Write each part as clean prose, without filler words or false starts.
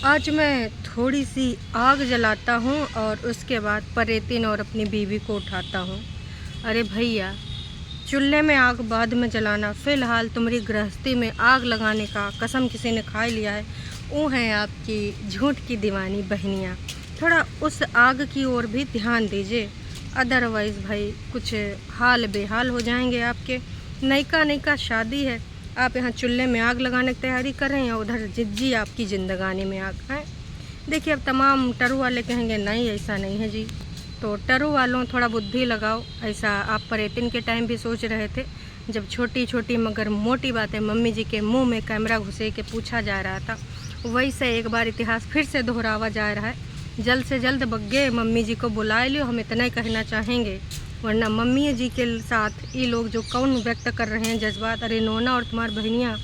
आज मैं थोड़ी सी आग जलाता हूँ और उसके बाद परेतिन और अपनी बीवी को उठाता हूँ। अरे भैया, चूल्हे में आग बाद में जलाना, फ़िलहाल तुम्हारी गृहस्थी में आग लगाने का कसम किसी ने खा लिया है। वो हैं आपकी झूठ की दीवानी बहनियाँ। थोड़ा उस आग की ओर भी ध्यान दीजिए, अदरवाइज़ भाई कुछ हाल बेहाल हो जाएंगे आपके। नयका नयका शादी है, आप यहाँ चूल्हे में आग लगाने की तैयारी कर रहे हैं, उधर जिज्जी आपकी ज़िंदगानी में आग है। देखिए, अब तमाम टरू वाले कहेंगे नहीं ऐसा नहीं है जी, तो टरू वालों थोड़ा बुद्धि लगाओ। ऐसा आप परेतिन के टाइम भी सोच रहे थे, जब छोटी छोटी मगर मोटी बातें मम्मी जी के मुंह में कैमरा घुसे के पूछा जा रहा था, वैसे एक बार इतिहास फिर से दोहरावा जा रहा है। जल्द से जल्द बग्गे मम्मी जी को बुला लियो, हम इतना ही कहना चाहेंगे। वरना मम्मी जी के साथ ये लोग जो कौन व्यक्त कर रहे हैं जज्बात, अरे नोना और तुम्हारी बहनियाँ,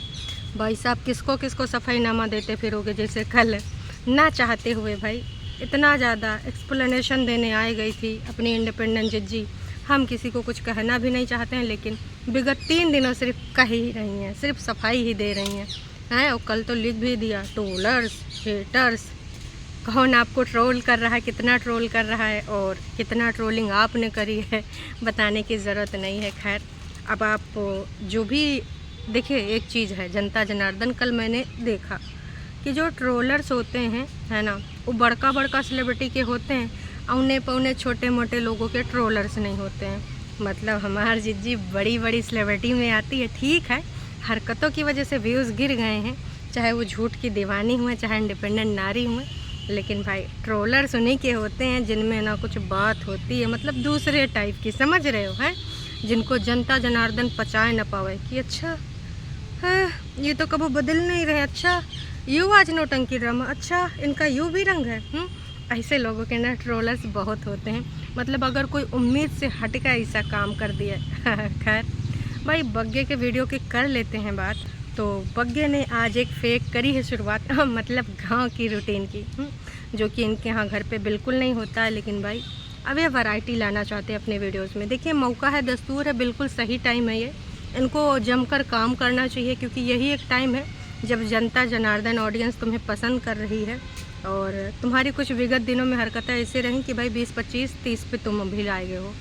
भाई साहब किसको किसको सफाईनामा देते फिरोगे जैसे कल, ना चाहते हुए भाई इतना ज़्यादा एक्सप्लेनेशन देने आई गई थी अपनी इंडिपेंडेंट जज्जी। हम किसी को कुछ कहना भी नहीं चाहते हैं, लेकिन विगत 3 दिनों सिर्फ कह ही रही हैं, सिर्फ सफाई ही दे रही हैं। और कल तो लिख भी दिया, ट्रोलर्स हेटर्स, कौन आपको ट्रोल कर रहा है, कितना ट्रोल कर रहा है और कितना ट्रोलिंग आपने करी है, बताने की ज़रूरत नहीं है। खैर, अब आप जो भी देखिए, एक चीज़ है जनता जनार्दन, कल मैंने देखा कि जो ट्रोलर्स होते हैं है ना, वो बड़का बड़का सेलिब्रिटी के होते हैं, औने पौने छोटे मोटे लोगों के ट्रोलर्स नहीं होते हैं। मतलब हमारी जिज्जी बड़ी बड़ी सेलिब्रिटी में आती है, ठीक है, हरकतों की वजह से व्यूज़ गिर गए हैं, चाहे वो झूठ की दीवानी हुए, चाहे इंडिपेंडेंट नारी हुए, लेकिन भाई ट्रोलर्स उन्हीं के होते हैं जिनमें ना कुछ बात होती है, मतलब दूसरे टाइप की, समझ रहे हो, हैं, जिनको जनता जनार्दन पचाए न पावे कि अच्छा है ये तो कभी बदल नहीं रहे, अच्छा यूँ आज नौटंकी ड्रामा, अच्छा इनका यूँ भी रंग है। ऐसे लोगों के ना ट्रोलर्स बहुत होते हैं, मतलब अगर कोई उम्मीद से हट कर ऐसा काम कर दिया। खैर भाई, बग्गे के वीडियो की कर लेते हैं बात। तो बग्गे ने आज एक फेक करी है शुरुआत, मतलब गांव की रूटीन की, जो कि इनके यहाँ घर पे बिल्कुल नहीं होता है, लेकिन भाई अब ये वैरायटी लाना चाहते हैं अपने वीडियोस में। देखिए, मौका है, दस्तूर है, बिल्कुल सही टाइम है ये, इनको जमकर काम करना चाहिए, क्योंकि यही एक टाइम है जब जनता जनार्दन ऑडियंस तुम्हें पसंद कर रही है। और तुम्हारी कुछ विगत दिनों में हरकतें ऐसे रहीं कि भाई 20, 25, 30 पे तुम भी लाए गए हो।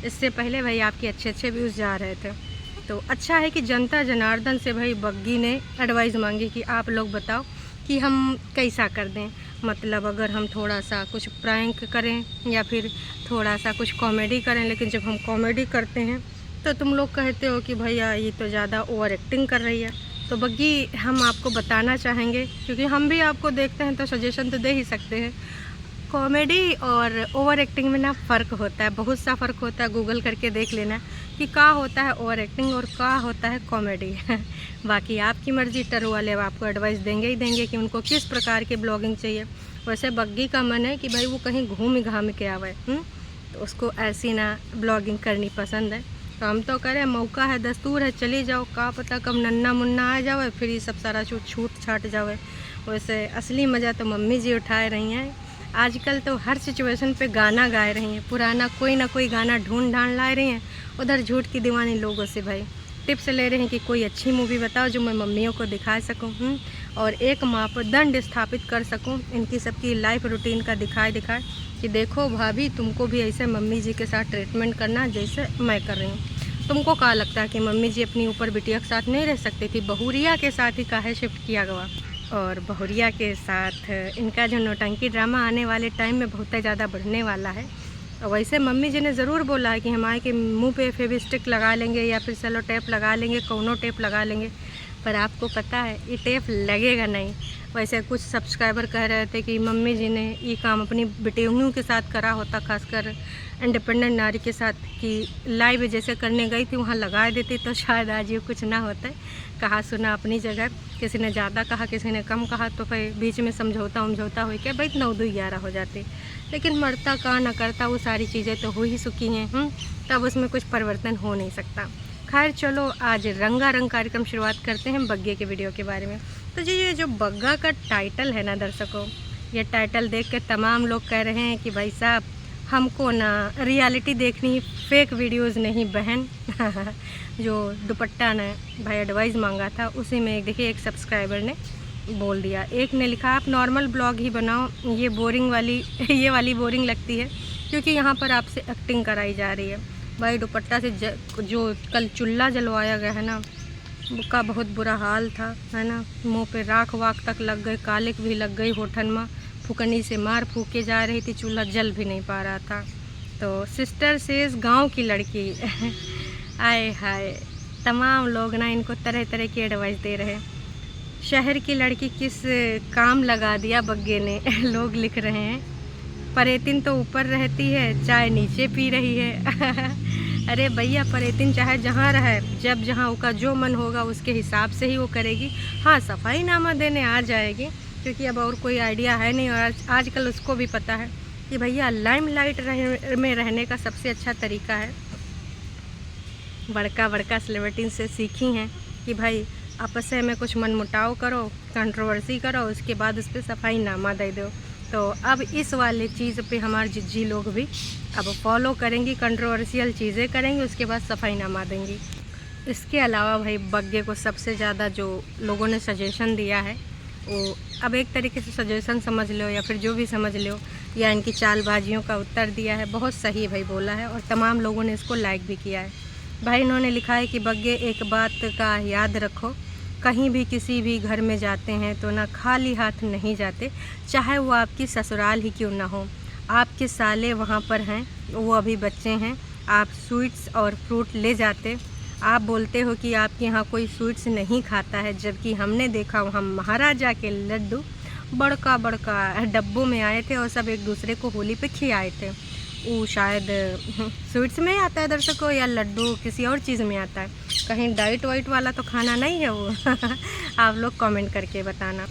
इससे पहले भाई आपके अच्छे अच्छे व्यूज़ जा रहे थे। तो अच्छा है कि जनता जनार्दन से भाई बग्गी ने एडवाइस मांगी कि आप लोग बताओ कि हम कैसा कर दें, मतलब अगर हम थोड़ा सा कुछ प्रैंक करें या फिर थोड़ा सा कुछ कॉमेडी करें। लेकिन जब हम कॉमेडी करते हैं तो तुम लोग कहते हो कि भैया ये तो ज़्यादा ओवर एक्टिंग कर रही है। तो बग्गी, हम आपको बताना चाहेंगे, क्योंकि हम भी आपको देखते हैं तो सजेशन तो दे ही सकते हैं। कॉमेडी और ओवर एक्टिंग में ना फ़र्क होता है, बहुत सा फ़र्क होता है, गूगल करके देख लेना कि क्या होता है ओवर एक्टिंग और क्या होता है कॉमेडी। बाकी आपकी मर्ज़ी, टरू वाले अब आपको एडवाइस देंगे ही देंगे कि उनको किस प्रकार की ब्लॉगिंग चाहिए। वैसे बग्गी का मन है कि भाई वो कहीं घूम घाम के आवे, तो उसको ऐसी ना ब्लॉगिंग करनी पसंद है। तो हम तो करें, मौका है, दस्तूर है, चली जाओ, का पता कब नन्ना मुन्ना आ जावे, फिर ये सब सारा छूट छाट जावे। वैसे असली मज़ा तो मम्मी जी उठाए रही हैं। आजकल तो हर सिचुएशन पे गाना गाए रही हैं, पुराना कोई ना कोई गाना ढूंढ ढांड ला रही हैं। उधर झूठ की दीवानी लोगों से भाई टिप्स ले रहे हैं कि कोई अच्छी मूवी बताओ जो मैं मम्मियों को दिखा सकूं, और एक मापदंड स्थापित कर सकूं इनकी सबकी लाइफ रूटीन का, दिखाए कि देखो भाभी, तुमको भी ऐसे मम्मी जी के साथ ट्रीटमेंट करना जैसे मैं कर रही हूँ। तुमको क्या लगता है कि मम्मी जी अपनी ऊपर बिटिया के साथ नहीं रह सकती थी, बहुरिया के साथ ही काहे शिफ्ट किया गया। और बहुरिया के साथ इनका जो नौटंकी ड्रामा आने वाले टाइम में बहुत ज़्यादा बढ़ने वाला है। और वैसे मम्मी जी ने ज़रूर बोला है कि हमारे के मुंह पे फेविस्टिक लगा लेंगे या फिर सेलो टेप लगा लेंगे, कौनो टेप लगा लेंगे, पर आपको पता है ये टेप लगेगा नहीं। वैसे कुछ सब्सक्राइबर कह रहे थे कि मम्मी जी ने ये काम अपनी बेटियों के साथ करा होता, खासकर इंडिपेंडेंट नारी के साथ, कि लाइव जैसे करने गई थी वहाँ लगा देती तो शायद आज ये कुछ ना होता है। कहा सुना अपनी जगह, किसी ने ज़्यादा कहा, किसी ने कम कहा, तो फिर बीच में समझौता हो क्या भाई 9, 2, 11 हो जाती। लेकिन मरता का न करता, वो सारी चीज़ें तो हो ही चुकी हैं, तब उसमें कुछ परिवर्तन हो नहीं सकता। खैर चलो, आज रंगारंग कार्यक्रम शुरुआत करते हैं बग्गे के वीडियो के बारे में। तो जी, ये जो बग्गा का टाइटल है ना दर्शकों, ये टाइटल देख के तमाम लोग कह रहे हैं कि भाई साहब हमको ना रियलिटी देखनी, फेक वीडियोज़ नहीं बहन। जो दुपट्टा ने भाई एडवाइस मांगा था, उसी में देखिए एक सब्सक्राइबर ने बोल दिया। एक ने लिखा आप नॉर्मल ब्लॉग ही बनाओ, ये बोरिंग वाली ये वाली बोरिंग लगती है क्योंकि यहाँ पर आपसे एक्टिंग कराई जा रही है। भाई दुपट्टा से जो कल चूल्हा जलवाया गया है ना, उसका बहुत बुरा हाल था, है ना। मुंह पे राख वाख तक लग गए, कालिक भी लग गई होठन में, फुकनी से मार फूके जा रही थी, चूल्हा जल भी नहीं पा रहा था। तो सिस्टर सेज गांव की लड़की आए हाय, तमाम लोग ना इनको तरह तरह की एडवाइस दे रहे। शहर की लड़की किस काम लगा दिया बग्गे ने लोग लिख रहे हैं। परेतिन तो ऊपर रहती है, चाय नीचे पी रही है अरे भैया, परेतिन चाहे जहाँ रहे, जब जहाँ उसका जो मन होगा उसके हिसाब से ही वो करेगी। हाँ, सफाई नामा देने आ जाएगी क्योंकि अब और कोई आइडिया है नहीं। और आजकल उसको भी पता है कि भैया लाइमलाइट में रहने का सबसे अच्छा तरीका है। बड़का सेलिब्रिटी से सीखी हैं कि भाई आपस में कुछ मनमुटाव करो, कंट्रोवर्सी करो, उसके बाद उस पर सफाई नामा दे दो। तो अब इस वाले चीज़ पे हमारे जिज्जी लोग भी अब फॉलो करेंगी, कंट्रोवर्शियल चीज़ें करेंगी, उसके बाद सफाई नामा देंगी। इसके अलावा भाई बग्गे को सबसे ज़्यादा जो लोगों ने सजेशन दिया है वो अब एक तरीके से सजेशन समझ लो या फिर जो भी समझ लो, या इनकी चालबाजियों का उत्तर दिया है, बहुत सही भाई बोला है और तमाम लोगों ने इसको लाइक भी किया है। भाई इन्होंने लिखा है कि बग्गे एक बात का याद रखो, कहीं भी किसी भी घर में जाते हैं तो ना खाली हाथ नहीं जाते, चाहे वो आपकी ससुराल ही क्यों ना हो। आपके साले वहाँ पर हैं, वो अभी बच्चे हैं, आप स्वीट्स और फ्रूट ले जाते। आप बोलते हो कि आपके यहाँ कोई स्वीट्स नहीं खाता है, जबकि हमने देखा वहाँ महाराजा के लड्डू बड़का डब्बों में आए थे और सब एक दूसरे को होली पे खिलाए थे। वो शायद स्वीट्स में आता है दर्शकों, या लड्डू किसी और चीज़ में आता है, कहीं डाइट वाइट वाला तो खाना नहीं है वो आप लोग कमेंट करके बताना।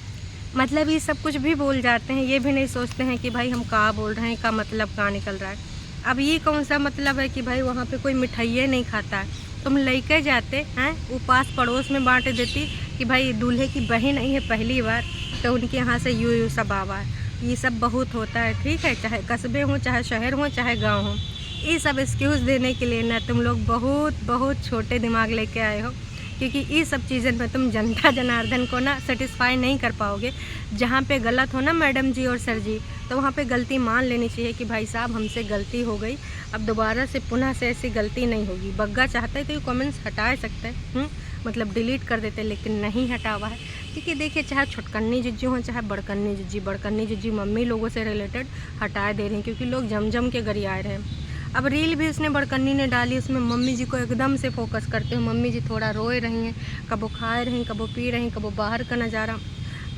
मतलब ये सब कुछ भी बोल जाते हैं, ये भी नहीं सोचते हैं कि भाई हम कहाँ बोल रहे हैं, का मतलब कहाँ निकल रहा है। अब ये कौन सा मतलब है कि भाई वहाँ पे कोई मिठाइयाँ नहीं खाता है, तुम लेके जाते हैं, वो पास पड़ोस में बांट देती कि भाई दूल्हे की बहन आई है पहली बार, तो उनके यहाँ से यूँ सब आवा है। ये सब बहुत होता है, ठीक है, चाहे कस्बे हों, चाहे शहर हों, चाहे गांव हों। ये सब एक्सक्यूज़ देने के लिए ना तुम लोग बहुत छोटे दिमाग लेके आए हो, क्योंकि ये सब चीज़ें में तुम जनता जनार्दन को ना सेटिस्फाई नहीं कर पाओगे। जहाँ पे गलत हो ना मैडम जी और सर जी, तो वहाँ पे गलती मान लेनी चाहिए कि भाई साहब हमसे गलती हो गई, अब दोबारा से पुनः से ऐसी गलती नहीं होगी। बग्गा चाहता है तो ये कमेंट्स हटा सकते हैं, मतलब डिलीट कर देते, लेकिन नहीं हटा हुआ है। क्योंकि देखिए, चाहे छोटकन्नी जिज्जी हो चाहे बड़कन्नी जिज्जी मम्मी लोगों से रिलेटेड हटा दे रही हैं, क्योंकि लोग जम के गरियाए रहे हैं। अब रील भी उसने बड़कन्नी ने डाली, उसमें मम्मी जी को एकदम से फोकस करते हो, मम्मी जी थोड़ा रोए रही हैं, कबो खाए रही, कबो पी रही, कबो बाहर का नज़ारा,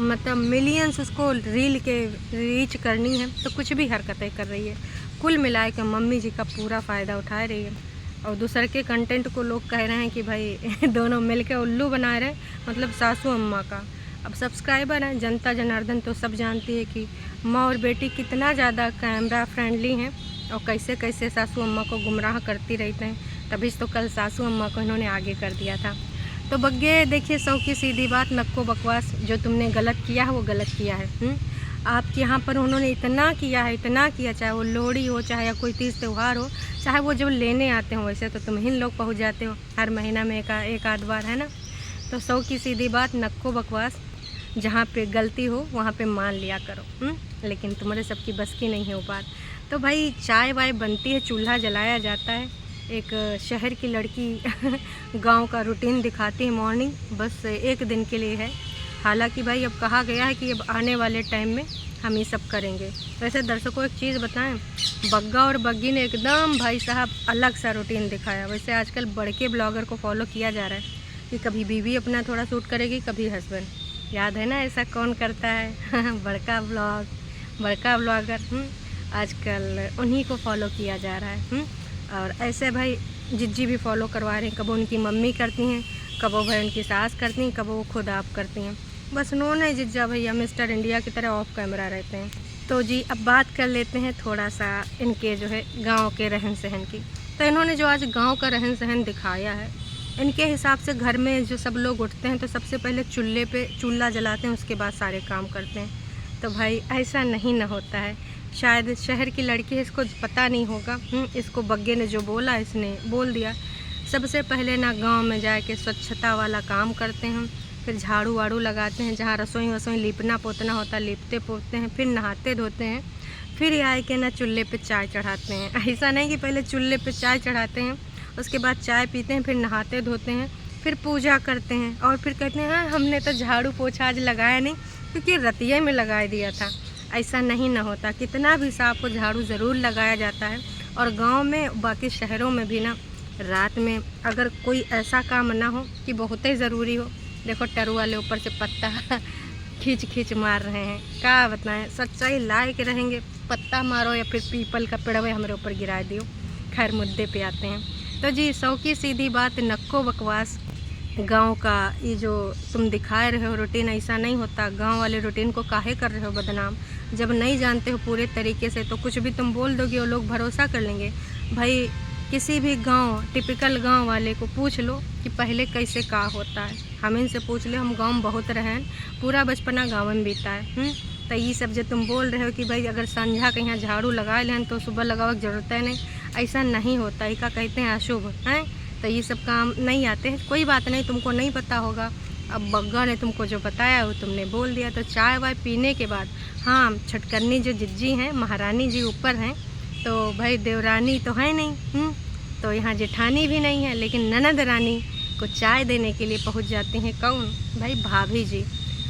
मतलब मिलियंस उसको रील के रीच करनी है तो कुछ भी हरकतें कर रही है। कुल मिला के मम्मी जी का पूरा फ़ायदा उठा रही है और दूसरे के कंटेंट को लोग कह रहे हैं कि भाई दोनों मिलके उल्लू बना रहे, मतलब सासू अम्मा का। अब सब्सक्राइबर हैं, जनता जनार्दन तो सब जानती है कि माँ और बेटी कितना ज़्यादा कैमरा फ्रेंडली हैं और कैसे कैसे सासू अम्मा को गुमराह करती रहते हैं, तभी तो कल सासू अम्मा को इन्होंने आगे कर दिया था। तो बग्गे देखिए, सौ की सीधी बात, नक्को बकवास, जो तुमने गलत किया है वो गलत किया है। आपके यहाँ पर उन्होंने इतना किया, चाहे वो लोहड़ी हो, चाहे कोई तीज त्यौहार हो, चाहे वो जो लेने आते हो, वैसे तो तुम ही लोग पहुँच जाते हो हर महीना में एक आध बार, है ना। तो सौ की सीधी बात, नक्को बकवास, जहाँ पे गलती हो वहाँ पे मान लिया करो। लेकिन तुम्हारे सबकी बस की नहीं है वो बात। तो भाई चाय वाय बनती है, चूल्हा जलाया जाता है, एक शहर की लड़की गांव का रूटीन दिखाती है मॉर्निंग, बस एक दिन के लिए है। हालांकि भाई अब कहा गया है कि अब आने वाले टाइम में हम ये सब करेंगे। वैसे दर्शकों एक चीज़ बताएं, बग्गा और बग्गी ने एकदम भाई साहब अलग सा रूटीन दिखाया। वैसे आजकल बड़के ब्लॉगर को फॉलो किया जा रहा है कि कभी बीवी अपना थोड़ा शूट करेगी, कभी हस्बैंड, याद है ना ऐसा कौन करता है बड़का ब्लॉगर, आजकल उन्हीं को फॉलो किया जा रहा है। और ऐसे भाई जिज्जी भी फॉलो करवा रहे हैं, कब उनकी मम्मी करती हैं, कब वो भाई उनकी सास करती हैं, कब वो खुद आप करती हैं। बस उन्होंने जिज्जा भैया मिस्टर इंडिया की तरह ऑफ कैमरा रहते हैं। तो जी अब बात कर लेते हैं थोड़ा सा इनके जो है गांव के रहन सहन की। तो इन्होंने जो आज गांव का रहन सहन दिखाया है, इनके हिसाब से घर में जो सब लोग उठते हैं तो सबसे पहले चूल्हा जलाते हैं, उसके बाद सारे काम करते हैं। तो भाई ऐसा नहीं ना होता है। शायद शहर की लड़की है, इसको पता नहीं होगा। इसको बग्गे ने जो बोला इसने बोल दिया। सबसे पहले ना गांव में जाके स्वच्छता वाला काम करते हैं, फिर झाड़ू वाड़ू लगाते हैं, जहाँ रसोई वसोई लीपना पोतना होता है लीपते पोतते हैं, फिर नहाते धोते हैं, फिर आए के ना चूल्हे पे चाय चढ़ाते हैं। ऐसा नहीं कि पहले चूल्हे पे चाय चढ़ाते हैं, उसके बाद चाय पीते हैं, फिर नहाते धोते हैं, फिर पूजा करते हैं और फिर कहते हैं हाँ हमने तो झाड़ू पोछा आज लगाया नहीं क्योंकि रतिये में लगा दिया था। ऐसा नहीं ना होता, कितना भी साफ को झाड़ू ज़रूर लगाया जाता है। और गांव में बाकी शहरों में भी ना रात में अगर कोई ऐसा काम ना हो कि बहुत ही ज़रूरी हो, देखो टरू वाले ऊपर से पत्ता खींच खींच मार रहे हैं, क्या बताएं, सच्चाई लाए के रहेंगे, पत्ता मारो या फिर पीपल का पेड़ हमारे ऊपर गिरा दियो। खैर मुद्दे पे आते हैं। तो जी सौ की सीधी बात, नक्को बकवास। गांव का ये जो तुम दिखाए रहे हो रूटीन ऐसा नहीं होता। गांव वाले रूटीन को काहे कर रहे हो बदनाम? जब नहीं जानते हो पूरे तरीके से तो कुछ भी तुम बोल दोगे और लोग भरोसा कर लेंगे। भाई किसी भी गांव टिपिकल गांव वाले को पूछ लो कि पहले कैसे का होता है, हम इनसे पूछ ले, हम गांव में बहुत रहे हैं, पूरा बचपना गाँव में बीता है। तो ये सब जो तुम बोल रहे हो कि भाई अगर संझा के यहाँ झाड़ू लगा लें तो सुबह लगावे की जरूरत है नहीं, ऐसा नहीं होता। ये का कहते हैं अशुभ हैं, तो ये सब काम नहीं आते हैं। कोई बात नहीं, तुमको नहीं पता होगा, अब बग्गा ने तुमको जो बताया वो तुमने बोल दिया। तो चाय वाय पीने के बाद हाँ छटकरनी जो जिज्जी हैं महारानी जी ऊपर हैं, तो भाई देवरानी तो है नहीं, तो यहाँ जेठानी भी नहीं है, लेकिन ननद रानी को चाय देने के लिए पहुँच जाती हैं कौन? भाई भाभी जी।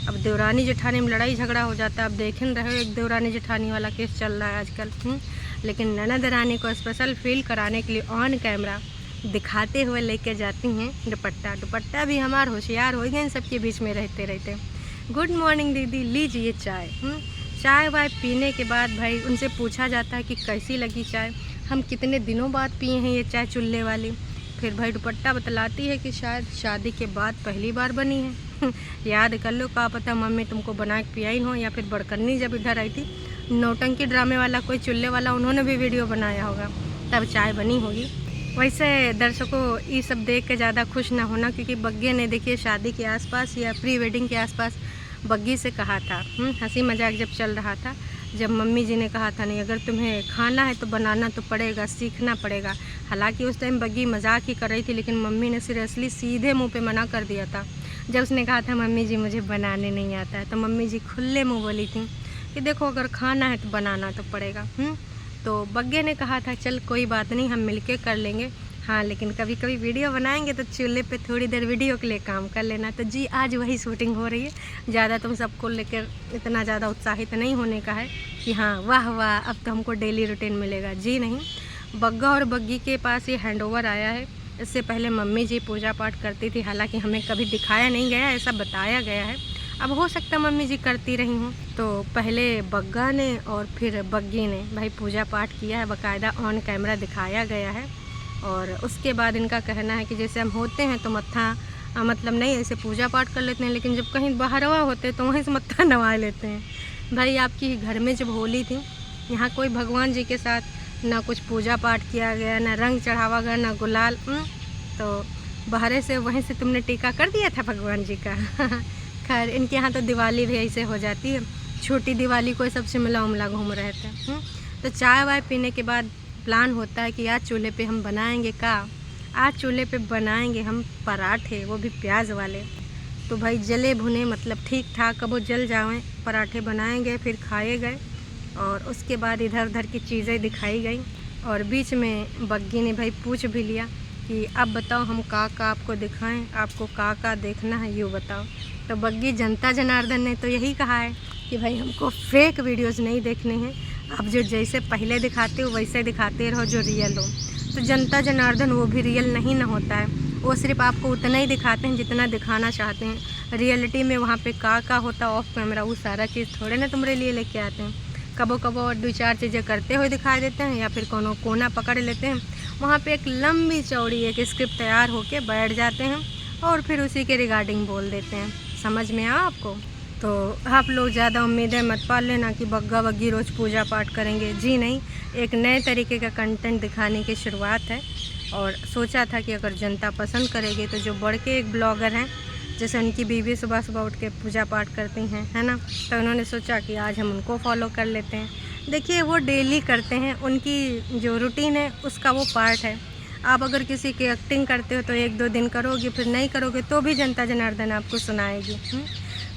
अब देवरानी जेठानी में लड़ाई झगड़ा हो जाता है। अब देख रहे हो एक देवरानी जेठानी वाला केस चल रहा है आजकल। लेकिन ननद रानी को स्पेशल फील कराने के लिए ऑन कैमरा दिखाते हुए लेके जाती हैं दुपट्टा। दुपट्टा भी हमारा होशियार हो गए इन सबके बीच में रहते रहते। गुड मॉर्निंग दीदी, लीजिए चाय। चाय वाय पीने के बाद भाई उनसे पूछा जाता है कि कैसी लगी चाय, हम कितने दिनों बाद पिए हैं ये चाय चूल्हे वाली। फिर भाई दुपट्टा बतलाती है कि शायद शादी के बाद पहली बार बनी है। याद कर लो, का पता मम्मी तुमको बना के पियाई हो, या फिर बड़कन्नी जब इधर आई थी नौटंकी ड्रामे वाला कोई चूल्हे वाला उन्होंने भी वीडियो बनाया होगा, तब चाय बनी होगी। वैसे दर्शकों ये सब देख के ज़्यादा खुश ना होना, क्योंकि बग्गे ने देखिए शादी के आसपास या प्री वेडिंग के आसपास बग्गी से कहा था, हंसी मजाक जब चल रहा था, जब मम्मी जी ने कहा था नहीं अगर तुम्हें खाना है तो बनाना तो पड़ेगा, सीखना पड़ेगा। हालांकि उस टाइम बग्गी मजाक ही कर रही थी, लेकिन मम्मी ने सीरियसली सीधे मुंह पे मना कर दिया था। जब उसने कहा था मम्मी जी मुझे बनाने नहीं आता है, तो मम्मी जी खुले मुँह बोली थी कि देखो अगर खाना है तो बनाना तो पड़ेगा। तो बग्गे ने कहा था चल कोई बात नहीं हम मिलके कर लेंगे, हाँ लेकिन कभी कभी वीडियो बनाएंगे तो चूल्हे पे थोड़ी देर वीडियो के लिए काम कर लेना। तो जी आज वही शूटिंग हो रही है। ज़्यादा तुम सबको लेकर इतना ज़्यादा उत्साहित नहीं होने का है कि हाँ वाह वाह अब तो हमको डेली रूटीन मिलेगा। जी नहीं, बग्गा और बग्गी के पास ये हैंडओवर आया है। इससे पहले मम्मी जी पूजा पाठ करती थी, हालांकि हमें कभी दिखाया नहीं गया, ऐसा बताया गया है। अब हो सकता मम्मी जी करती रही हूँ। तो पहले बग्गा ने और फिर बग्गी ने भाई पूजा पाठ किया है, बाकायदा ऑन कैमरा दिखाया गया है। और उसके बाद इनका कहना है कि जैसे हम होते हैं तो मत्था मतलब नहीं ऐसे पूजा पाठ कर लेते हैं, लेकिन जब कहीं बाहरवा होते तो वहीं से मत्था नवा लेते हैं। भाई आपकी घर में जब होली थी, यहाँ कोई भगवान जी के साथ ना कुछ पूजा पाठ किया गया, ना रंग चढ़ावा गया, ना गुलाल, तो बाहर से वहीं से तुमने टीका कर दिया था भगवान जी का। खैर इनके यहाँ तो दिवाली भी ऐसे हो जाती है, छोटी दिवाली कोई सबसे मिला उमला घूम रहे थे। तो चाय वाय पीने के बाद प्लान होता है कि आज चूल्हे पे हम बनाएंगे का, आज चूल्हे पे बनाएंगे हम पराठे, वो भी प्याज वाले। तो भाई जले भुने मतलब ठीक ठाक, कब वो जल जाएं, पराठे बनाएंगे फिर खाए गए। और उसके बाद इधर उधर की चीज़ें दिखाई गई और बीच में बग्गी ने भाई पूछ भी लिया कि अब बताओ हम का आपको दिखाएं, आपको का देखना है यूँ बताओ। तो बग्गी जनता जनार्दन ने तो यही कहा है कि भाई हमको फेक वीडियोस नहीं देखने हैं, आप जो जैसे पहले दिखाते हो वैसे दिखाते रहो जो रियल हो। तो जनता जनार्दन वो भी रियल नहीं ना होता है, वो सिर्फ आपको उतना ही दिखाते हैं जितना दिखाना चाहते हैं। रियलिटी में वहाँ पे का होता ऑफ कैमरा वो सारा चीज़ थोड़े ना तुम्हारे लिए लेके आते हैं। कबो कबो और दो चार चीज़ें करते हुए दिखाई देते हैं, या फिर कोनो कोना पकड़ लेते हैं, वहाँ पे एक लंबी चौड़ी एक स्क्रिप्ट तैयार होके बैठ जाते हैं और फिर उसी के रिगार्डिंग बोल देते हैं। समझ में आया आपको? तो आप लोग ज़्यादा उम्मीदें मत पाल लेना कि बग्गा बग्गी रोज़ पूजा पाठ करेंगे। जी नहीं, एक नए तरीके का कंटेंट दिखाने की शुरुआत है। और सोचा था कि अगर जनता पसंद करेगी तो जो बढ़ के एक ब्लॉगर हैं, जैसे उनकी बीवी सुबह सुबह उठ के पूजा पाठ करती हैं, है ना, तो उन्होंने सोचा कि आज हम उनको फॉलो कर लेते हैं। देखिए वो डेली करते हैं, उनकी जो रूटीन है उसका वो पार्ट है। आप अगर किसी की एक्टिंग करते हो तो 1-2 दिन करोगे, फिर नहीं करोगे तो भी जनता जनार्दन आपको सुनाएगी।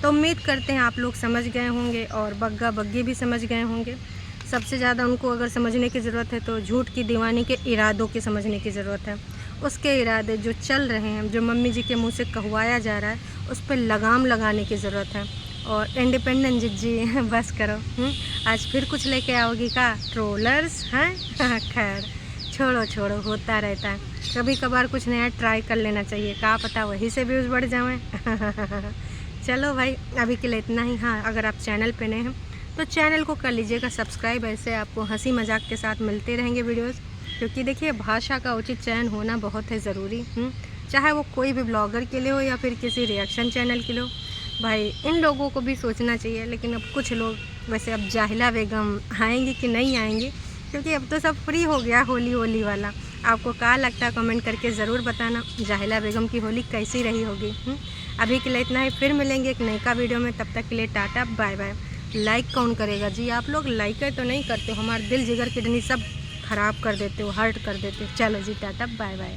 तो उम्मीद करते हैं आप लोग समझ गए होंगे और बग्गा बग्गी भी समझ गए होंगे। सबसे ज़्यादा उनको अगर समझने की ज़रूरत है तो झूठ की दीवानी के इरादों की समझने की ज़रूरत है। उसके इरादे जो चल रहे हैं, जो मम्मी जी के मुंह से कहवाया जा रहा है, उस पर लगाम लगाने की ज़रूरत है। और इंडिपेंडेंट जी बस करो। आज फिर कुछ लेके आओगी का ट्रोलर्स हैं? खैर छोड़ो, होता रहता है। कभी कभार कुछ नया ट्राई कर लेना चाहिए, क्या पता वहीं से व्यूज़ बढ़ जाएं। चलो भाई, अभी के लिए इतना ही। हाँ, अगर आप चैनल पे नए हैं तो चैनल को कर लीजिएगा सब्सक्राइब। ऐसे आपको हंसी मजाक के साथ मिलते रहेंगे वीडियोस, क्योंकि देखिए भाषा का उचित चयन होना बहुत है ज़रूरी। चाहे वो कोई भी ब्लॉगर के लिए हो या फिर किसी रिएक्शन चैनल के लिए हो, भाई इन लोगों को भी सोचना चाहिए। लेकिन अब कुछ लोग, वैसे अब जाहिला बेगम आएंगी कि नहीं आएंगी, क्योंकि अब तो सब फ्री हो गया होली वाला। आपको क्या लगता है कमेंट करके ज़रूर बताना, जाहिला बेगम की होली कैसी रही होगी। अभी के लिए इतना ही, फिर मिलेंगे एक नयका वीडियो में। तब तक के लिए टाटा बाय बाय। लाइक कौन करेगा जी? आप लोग लाइक तो नहीं करते हो, हमारे दिल जिगर किडनी सब ख़राब कर देते हो, हर्ट कर देते हो। चलो जी, टाटा बाय बाय।